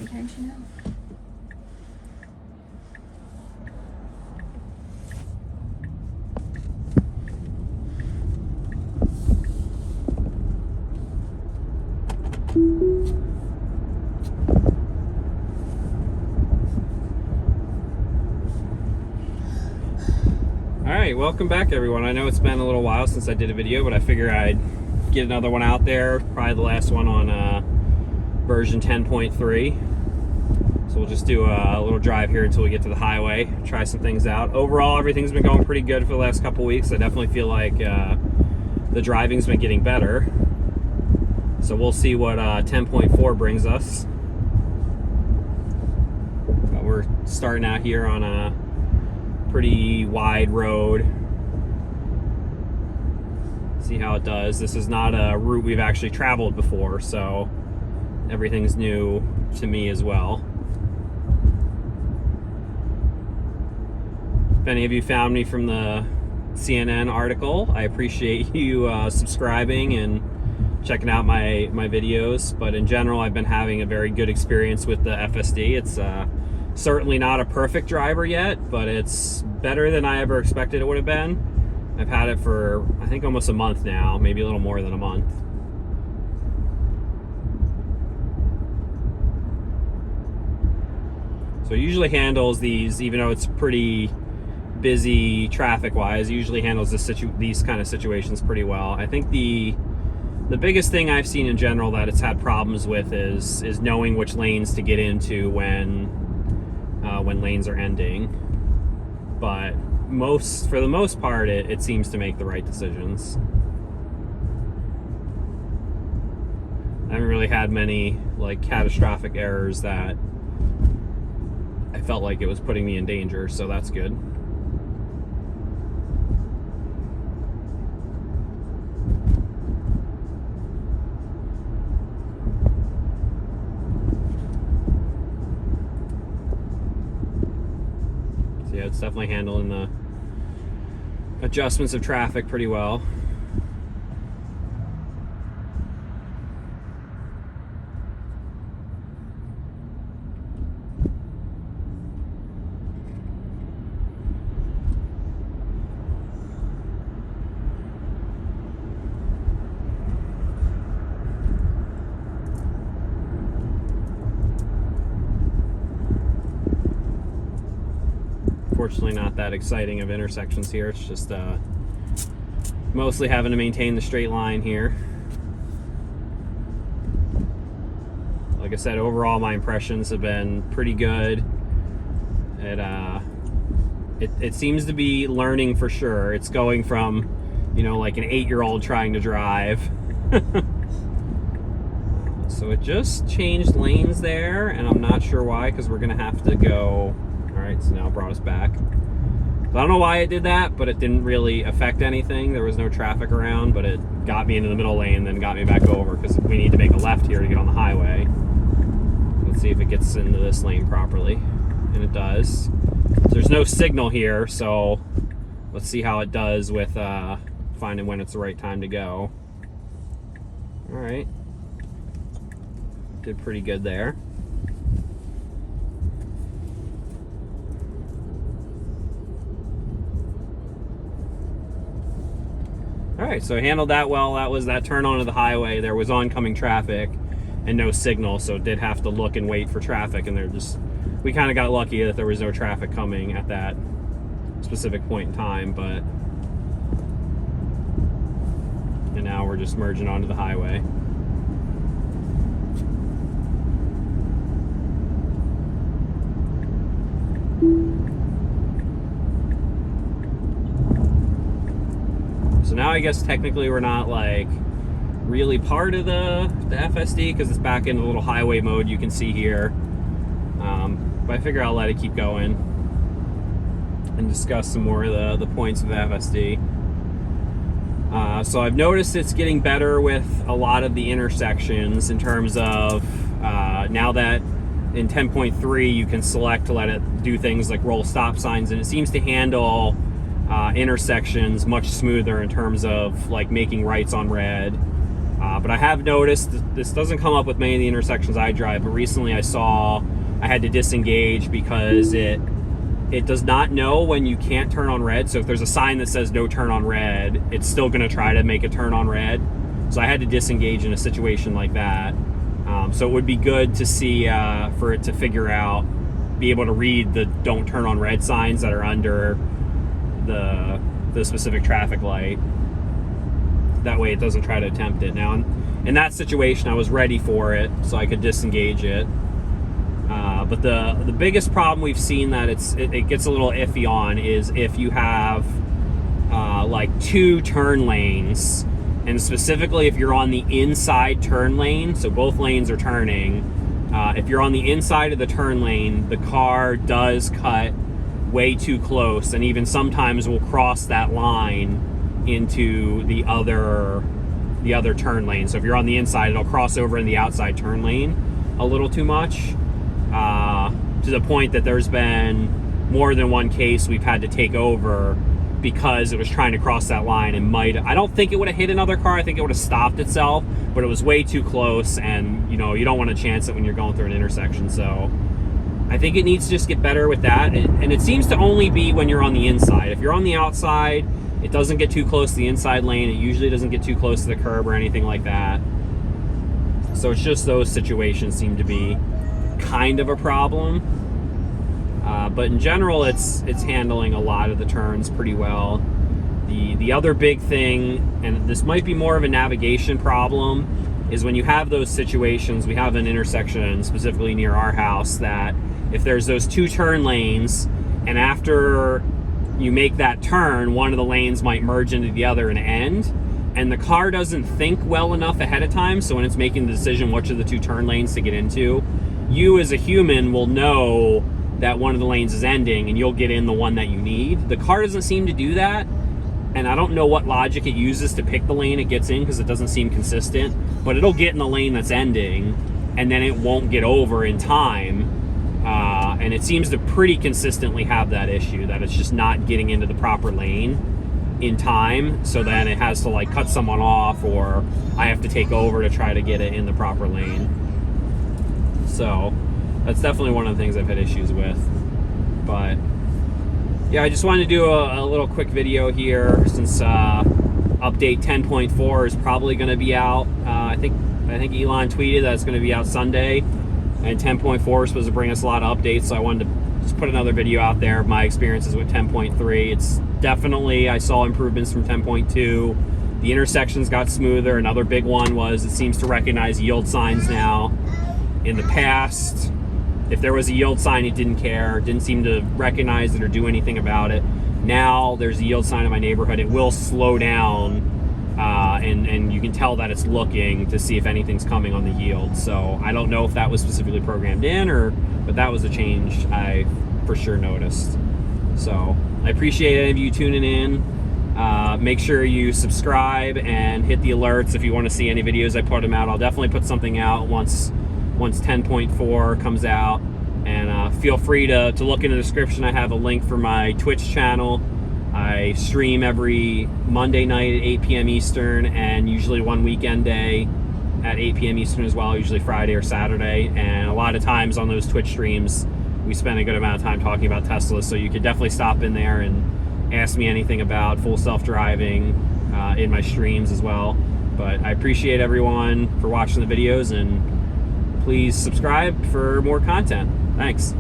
Attention out. Alright, welcome back everyone. I know it's been a little while since I did a video, but I figure I'd get another one out there, probably the last one on version 10.3. So we'll just do a little drive here until we get to the highway, try some things out. Overall, everything's been going pretty good for the last couple weeks. I definitely feel like the driving's been getting better. So we'll see what 10.4 brings us. But we're starting out here on a pretty wide road. See how it does. This is not a route we've actually traveled before, so everything's new to me as well. If any of you found me from the CNN article, I appreciate you subscribing and checking out my videos. But in general, I've been having a very good experience with the FSD. It's certainly not a perfect driver yet, but it's better than I ever expected it would have been. I've had it for, I think, almost a month now, maybe a little more than a month. So it usually handles these, even though it's pretty busy traffic-wise, it usually handles these kind of situations pretty well. I think the biggest thing I've seen in general that it's had problems with is knowing which lanes to get into when lanes are ending. But for the most part, it seems to make the right decisions. I haven't really had many like catastrophic errors that I felt like it was putting me in danger, so that's good. So yeah, it's definitely handling the adjustments of traffic pretty well. Fortunately, not that exciting of intersections here. It's just mostly having to maintain the straight line here. Like I said, overall my impressions have been pretty good. It seems to be learning for sure. It's going from, you know, like an 8-year-old trying to drive. So it just changed lanes there, and I'm not sure why, because we're gonna have to go. Alright, so now it brought us back. So I don't know why it did that, but it didn't really affect anything. There was no traffic around, but it got me into the middle lane, then got me back over, because we need to make a left here to get on the highway. Let's see if it gets into this lane properly. And it does. There's no signal here, so let's see how it does with finding when it's the right time to go. Alright. Did pretty good there. Alright, so I handled that well. That was that turn onto the highway. There was oncoming traffic and no signal, so did have to look and wait for traffic, and we kind of got lucky that there was no traffic coming at that specific point in time, and now we're just merging onto the highway. So now I guess technically we're not like really part of the FSD, because it's back in the little highway mode you can see here. But I figure I'll let it keep going and discuss some more of the points of the FSD. So I've noticed it's getting better with a lot of the intersections in terms of now that in 10.3 you can select to let it do things like roll stop signs, and it seems to handle intersections much smoother in terms of like making rights on red But I have noticed this doesn't come up with many of the intersections I drive, but recently I saw I had to disengage because it does not know when you can't turn on red. So if there's a sign that says no turn on red, it's still going to try to make a turn on red. So I had to disengage in a situation like that. So it would be good to see for it to figure out, be able to read the don't turn on red signs that are under the specific traffic light. That way it doesn't try to attempt it. Now in that situation I was ready for it, so I could disengage it. But the biggest problem we've seen that it gets a little iffy on is if you have like two turn lanes, and specifically if you're on the inside turn lane, so both lanes are turning. If you're on the inside of the turn lane, the car does cut way too close, and even sometimes will cross that line into the other turn lane. So if you're on the inside, it'll cross over in the outside turn lane a little too much. To the point that there's been more than one case we've had to take over because it was trying to cross that line and I don't think it would have hit another car. I think it would have stopped itself, but it was way too close, and you don't want to chance it when you're going through an intersection. So I think it needs to just get better with that. And it seems to only be when you're on the inside. If you're on the outside, it doesn't get too close to the inside lane. It usually doesn't get too close to the curb or anything like that. So it's just those situations seem to be kind of a problem, but in general it's handling a lot of the turns pretty well. The other big thing, and this might be more of a navigation problem, is when you have those situations. We have an intersection specifically near our house that if there's those two turn lanes, and after you make that turn, one of the lanes might merge into the other and end, and the car doesn't think well enough ahead of time, so when it's making the decision which of the two turn lanes to get into, you as a human will know that one of the lanes is ending and you'll get in the one that you need. The car doesn't seem to do that, and I don't know what logic it uses to pick the lane it gets in because it doesn't seem consistent, but it'll get in the lane that's ending and then it won't get over in time. And it seems to pretty consistently have that issue, that it's just not getting into the proper lane in time, so then it has to like cut someone off, or I have to take over to try to get it in the proper lane. So that's definitely one of the things I've had issues with. But yeah, I just wanted to do a little quick video here since update 10.4 is probably going to be out. I think Elon tweeted that it's going to be out Sunday, and 10.4 is supposed to bring us a lot of updates, so I wanted to just put another video out there of my experiences with 10.3. It's definitely, I saw improvements from 10.2. The intersections got smoother. Another big one was it seems to recognize yield signs now. In the past, if there was a yield sign, it didn't care. It didn't seem to recognize it or do anything about it. Now there's a yield sign in my neighborhood. It will slow down, and you can tell that it's looking to see if anything's coming on the yield. So I don't know if that was specifically programmed in, but that was a change I for sure noticed. So I appreciate any of you tuning in. Make sure you subscribe and hit the alerts if you want to see any videos I put them out. I'll definitely put something out once 10.4 comes out, and feel free to look in the description. I have a link for my Twitch channel. I stream every Monday night at 8 p.m. Eastern, and usually one weekend day at 8 p.m. Eastern as well, usually Friday or Saturday. And a lot of times on those Twitch streams we spend a good amount of time talking about Teslas, so you could definitely stop in there and ask me anything about full self-driving in my streams as well. But I appreciate everyone for watching the videos, and please subscribe for more content. Thanks.